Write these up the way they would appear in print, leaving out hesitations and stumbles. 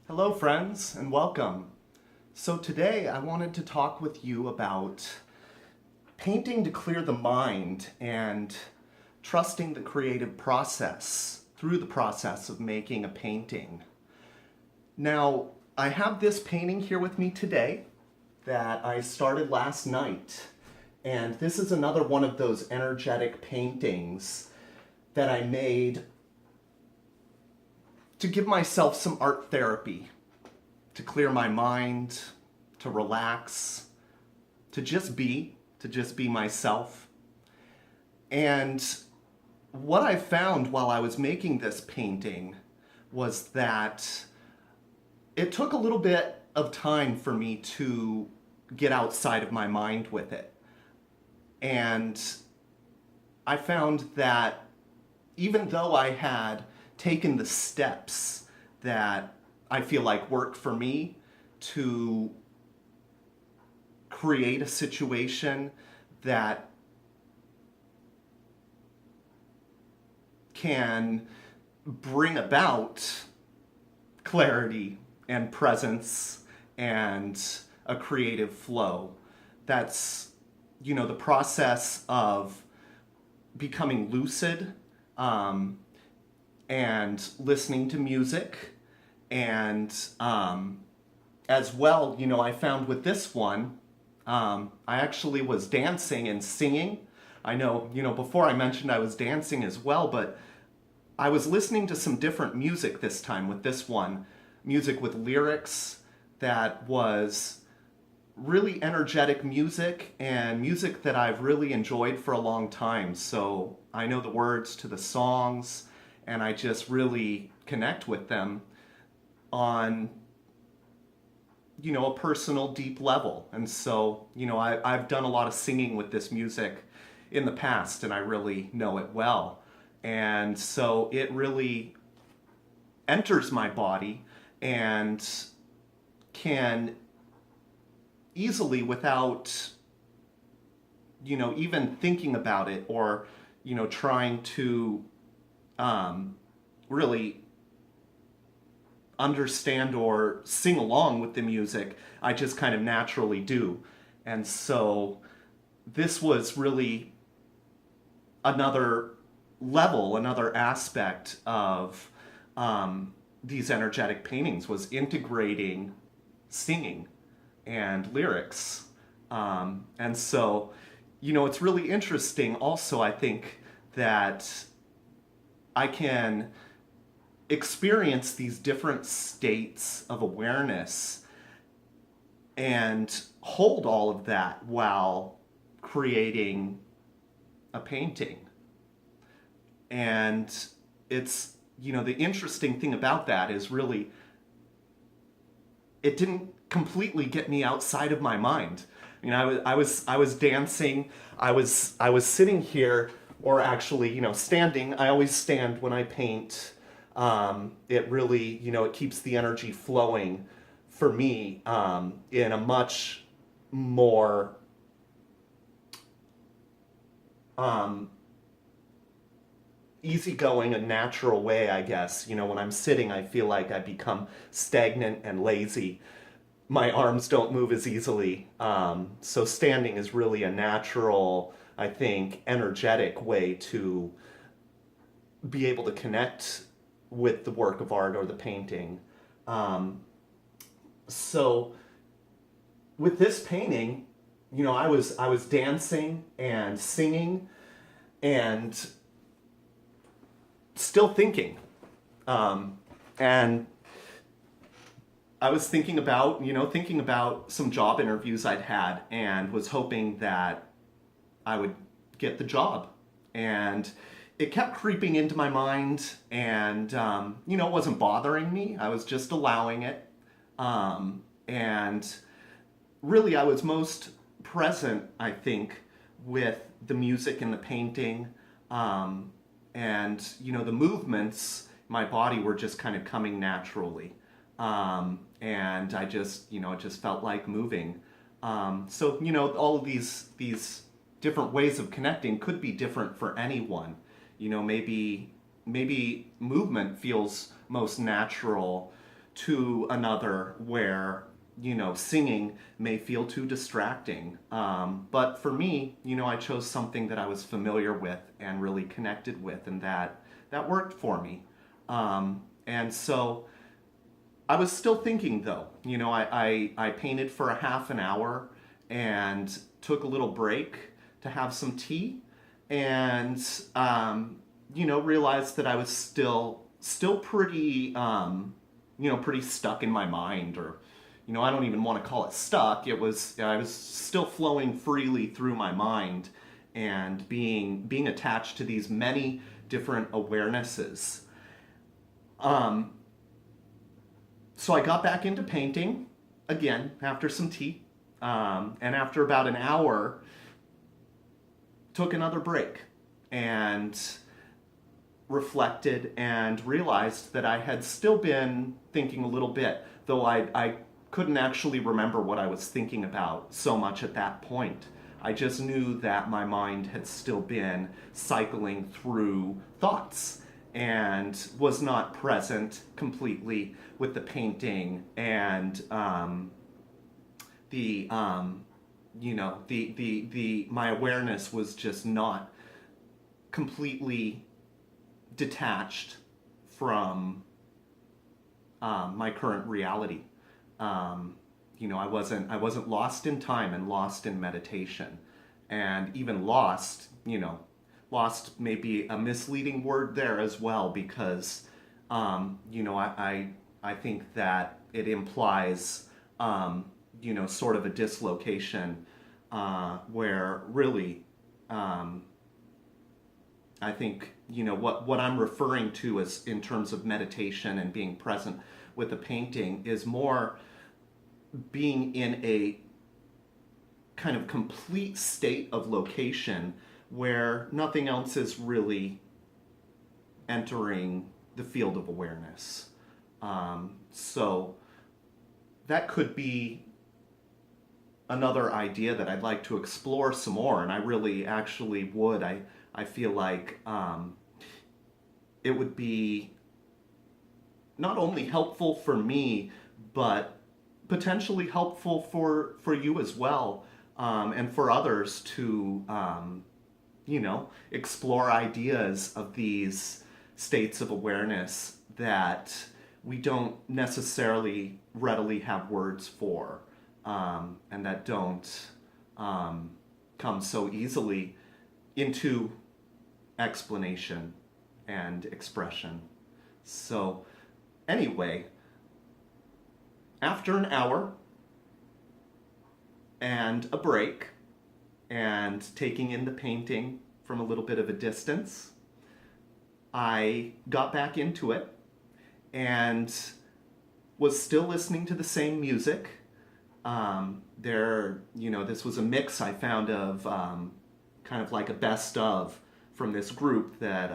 Hello friends and welcome. So today I wanted to talk with you about painting to clear the mind and trusting the creative process through the process of making a painting. Now, I have this painting here with me today that I started last night, and this is another one of those energetic paintings that I made to give myself some art therapy, to clear my mind, to relax, to just be myself. And what I found while I was making this painting was that it took a little bit of time for me to get outside of my mind with it. And I found that even though I had taken the steps that I feel like work for me to create a situation that can bring about clarity and presence and a creative flow. That's, the process of becoming lucid, and listening to music. And as well, I found with this one, I actually was dancing and singing. I know, before I mentioned I was dancing as well, but I was listening to some different music this time with this one. Music with lyrics that was really energetic music and music that I've really enjoyed for a long time. So I know the words to the songs and I just really connect with them on, a personal deep level. And so, I've done a lot of singing with this music in the past and I really know it well. And so it really enters my body and can easily, without, even thinking about it or, trying to really understand or sing along with the music, I just kind of naturally do. And so this was really another level, another aspect of these energetic paintings, was integrating singing and lyrics. And so, it's really interesting also, I think, that I can experience these different states of awareness and hold all of that while creating a painting. And it's, the interesting thing about that is really, it didn't completely get me outside of my mind. I was dancing, I was sitting here, or actually, standing. I always stand when I paint. It really, it keeps the energy flowing for me in a much more easygoing and natural way, I guess. When I'm sitting, I feel like I become stagnant and lazy. My arms don't move as easily. So standing is really a natural, I think, energetic way to be able to connect with the work of art or the painting. So with this painting, I was dancing and singing and still thinking. And I was thinking about some job interviews I'd had and was hoping that I would get the job. And it kept creeping into my mind and, it wasn't bothering me. I was just allowing it. And really, I was most present, I think, with the music and the painting. And, the movements, my body were just kind of coming naturally. And I just, it just felt like moving. So, all of these different ways of connecting could be different for anyone. Maybe movement feels most natural to another where, singing may feel too distracting. But for me, I chose something that I was familiar with and really connected with, and that worked for me. And so I was still thinking though, I painted for a half an hour and took a little break to have some tea and, realized that I was still pretty, pretty stuck in my mind, or, I don't even want to call it stuck. I was still flowing freely through my mind and being attached to these many different awarenesses. So I got back into painting again after some tea, and after about an hour, took another break and reflected and realized that I had still been thinking a little bit, though I couldn't actually remember what I was thinking about so much at that point. I just knew that my mind had still been cycling through thoughts and was not present completely with the painting, and my awareness was just not completely detached from my current reality. I wasn't lost in time and lost in meditation, and even lost. Lost may be a misleading word there as well, because I think that it implies sort of a dislocation where really I think what I'm referring to as in terms of meditation and being present with the painting is more being in a kind of complete state of location where nothing else is really entering the field of awareness. So that could be another idea that I'd like to explore some more, and I really actually would. I feel like it would be not only helpful for me, but potentially helpful for you as well, and for others to explore ideas of these states of awareness that we don't necessarily readily have words for, and that don't come so easily into explanation and expression. So anyway, after an hour and a break and taking in the painting from a little bit of a distance, I got back into it and was still listening to the same music. This was a mix I found of kind of like a best of from this group that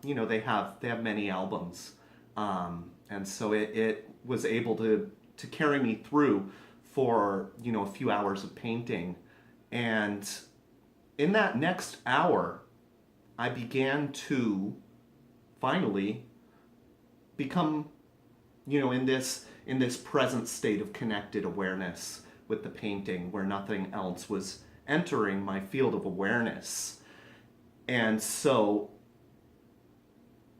they have many albums, and so it was able to carry me through for a few hours of painting. And in that next hour, I began to finally become in this present state of connected awareness with the painting, where nothing else was entering my field of awareness. And so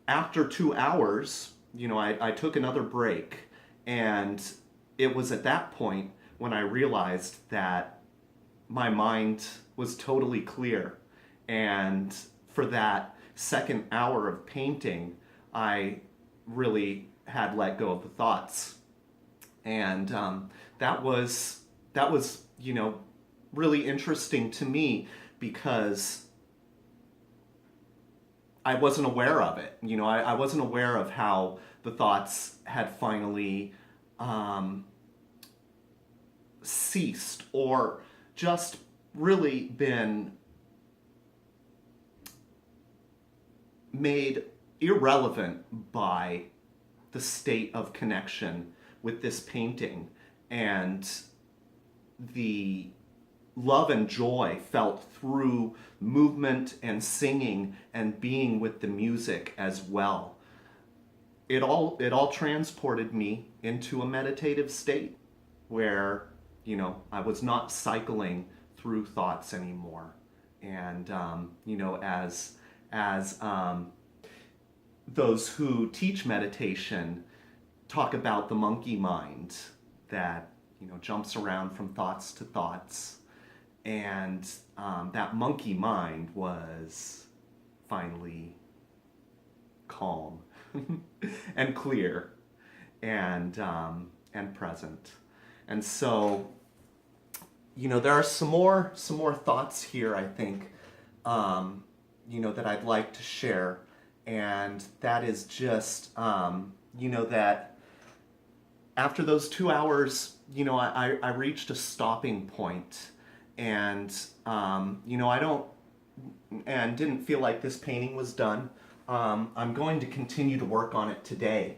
after 2 hours, I took another break, and it was at that point when I realized that my mind was totally clear. And for that second hour of painting, I really had let go of the thoughts. And that was really interesting to me, because I wasn't aware of it. I wasn't aware of how the thoughts had finally ceased, or just really been made irrelevant by the state of connection with this painting, and the love and joy felt through movement and singing and being with the music as well. it all transported me into a meditative state where, I was not cycling through thoughts anymore. And, as those who teach meditation talk about the monkey mind that, jumps around from thoughts to thoughts. And that monkey mind was finally calm and clear and present. And so, there are some more thoughts here, I think, that I'd like to share. And that is just, that after those 2 hours, I reached a stopping point. And, I don't, and didn't feel like this painting was done. I'm going to continue to work on it today.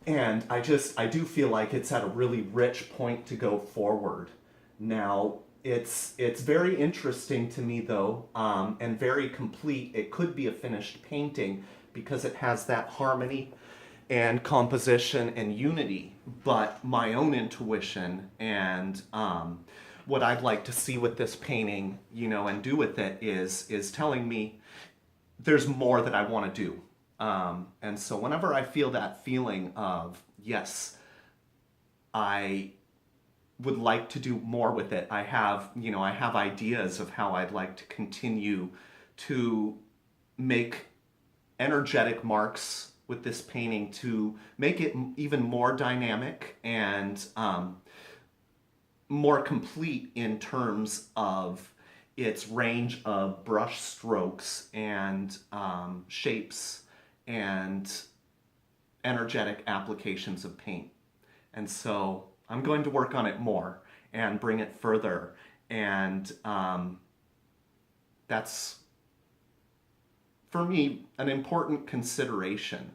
And I do feel like it's at a really rich point to go forward. Now, it's very interesting to me, though, and very complete. It could be a finished painting because it has that harmony and composition and unity. But my own intuition and what I'd like to see with this painting, and do with it is telling me there's more that I want to do. And so whenever I feel that feeling of, yes, I would like to do more with it, I have ideas of how I'd like to continue to make energetic marks with this painting to make it even more dynamic and more complete in terms of its range of brush strokes and shapes and energetic applications of paint. And so I'm going to work on it more and bring it further. And that's, for me, an important consideration,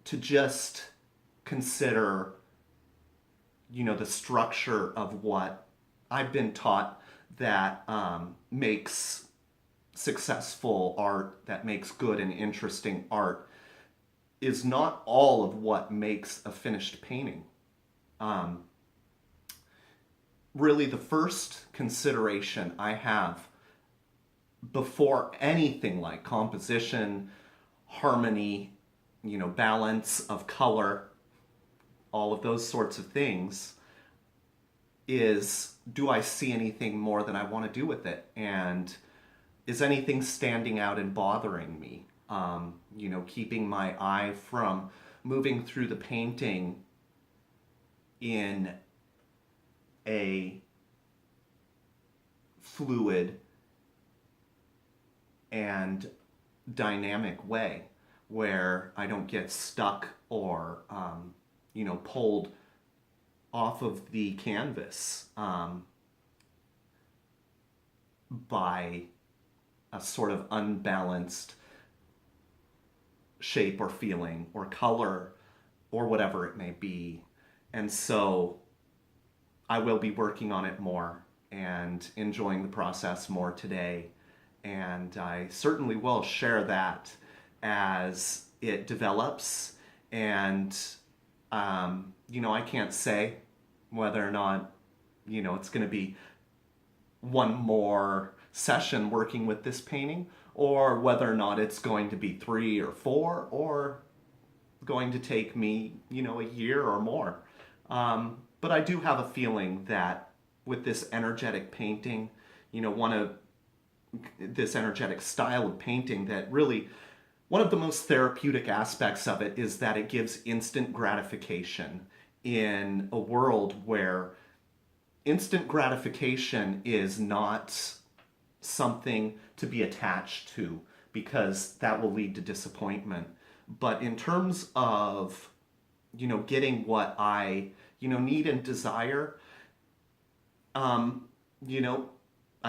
to just consider, the structure of what I've been taught that makes successful art, that makes good and interesting art, is not all of what makes a finished painting. Really, the first consideration I have before anything like composition, harmony, balance of color, all of those sorts of things, is, do I see anything more that I want to do with it? And is anything standing out and bothering me? Keeping my eye from moving through the painting in a fluid and dynamic way where I don't get stuck or, pulled off of the canvas by a sort of unbalanced shape or feeling or color or whatever it may be. And so I will be working on it more and enjoying the process more today. And I certainly will share that as it develops. And, I can't say whether or not, it's going to be one more session working with this painting, or whether or not it's going to be 3 or 4, or going to take me, a year or more. But I do have a feeling that with this energetic painting, this energetic style of painting, that really one of the most therapeutic aspects of it is that it gives instant gratification in a world where instant gratification is not something to be attached to, because that will lead to disappointment. But in terms of, getting what I, need and desire, I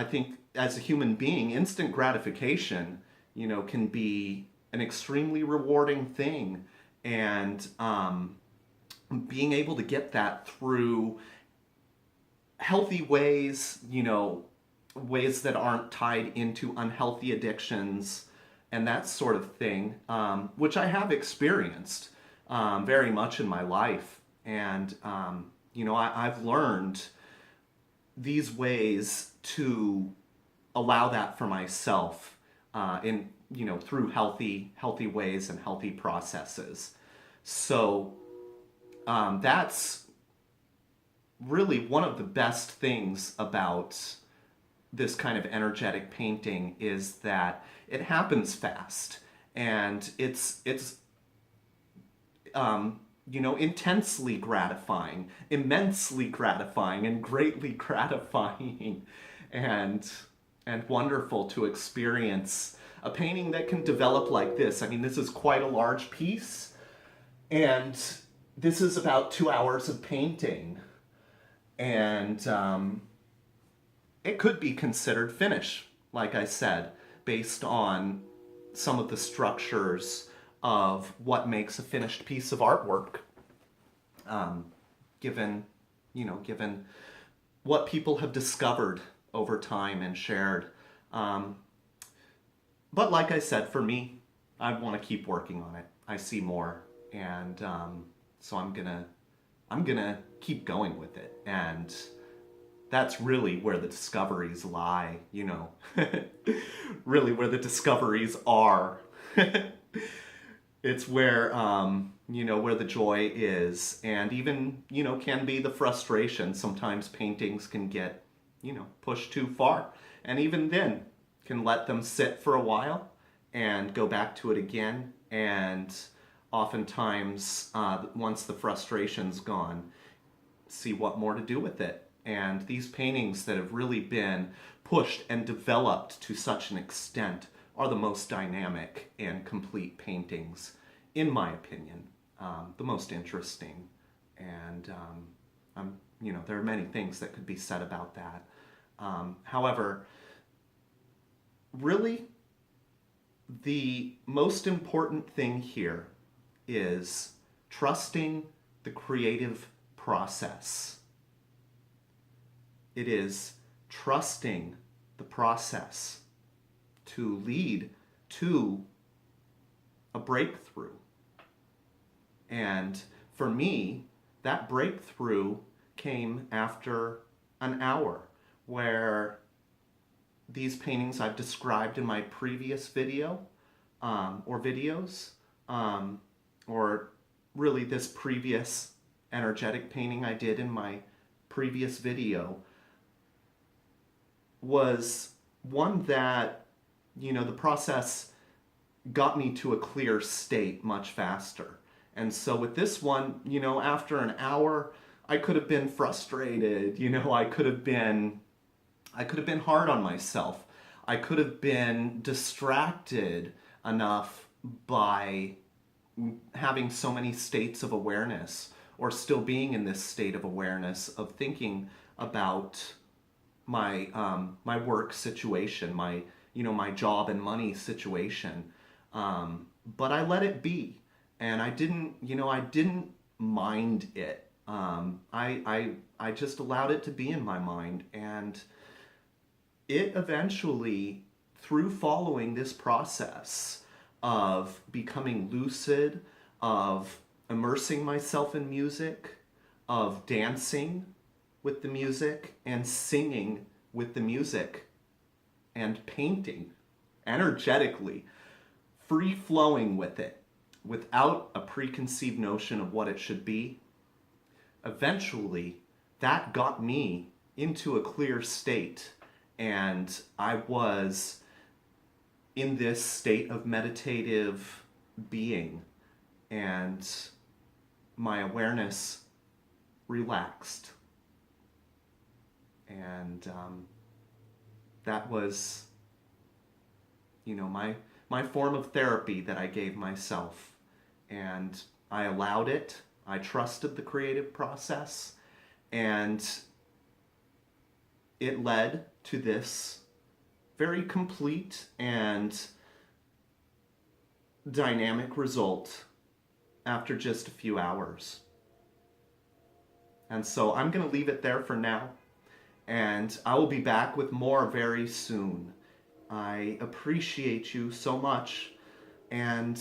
think as a human being, instant gratification, can be an extremely rewarding thing. And being able to get that through healthy ways, ways that aren't tied into unhealthy addictions and that sort of thing, which I have experienced very much in my life. And, I've learned these ways to allow that for myself through healthy ways and healthy processes. So that's really one of the best things about this kind of energetic painting, is that it happens fast, and it's intensely gratifying, immensely gratifying, and greatly gratifying, and wonderful to experience a painting that can develop like this. I mean, this is quite a large piece, and this is about 2 hours of painting, and it could be considered finished, like I said, based on some of the structures of what makes a finished piece of artwork, given what people have discovered over time and shared. But like I said, for me, I want to keep working on it. I see more, and so I'm gonna keep going with it, and that's really where the discoveries lie, really where the discoveries are. It's where, where the joy is, and even, can be the frustration. Sometimes paintings can get, pushed too far, and even then can let them sit for a while and go back to it again, and oftentimes, once the frustration's gone, see what more to do with it. And these paintings that have really been pushed and developed to such an extent are the most dynamic and complete paintings, in my opinion, the most interesting. And there are many things that could be said about that. However, really, the most important thing here is trusting the creative process. It is trusting the process to lead to a breakthrough. And for me, that breakthrough came after an hour, where these paintings I've described in my previous video, or videos, or really this previous energetic painting I did in my previous video, was one that, the process got me to a clear state much faster. And so with this one, after an hour, I could have been frustrated, I could have been hard on myself. I could have been distracted enough by having so many states of awareness, or still being in this state of awareness of thinking about my my work situation, my my job and money situation, but I let it be, and I didn't mind it. I just allowed it to be in my mind, and it eventually, through following this process of becoming lucid, of immersing myself in music, of dancing with the music, and singing with the music, and painting energetically, free-flowing with it, without a preconceived notion of what it should be, eventually that got me into a clear state, and I was in this state of meditative being, and my awareness relaxed. And that was, my form of therapy that I gave myself. And I allowed it. I trusted the creative process. And it led to this very complete and dynamic result after just a few hours. And so I'm going to leave it there for now. And I will be back with more very soon. I appreciate you so much, and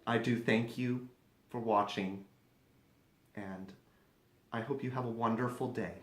I do thank you for watching, and I hope you have a wonderful day.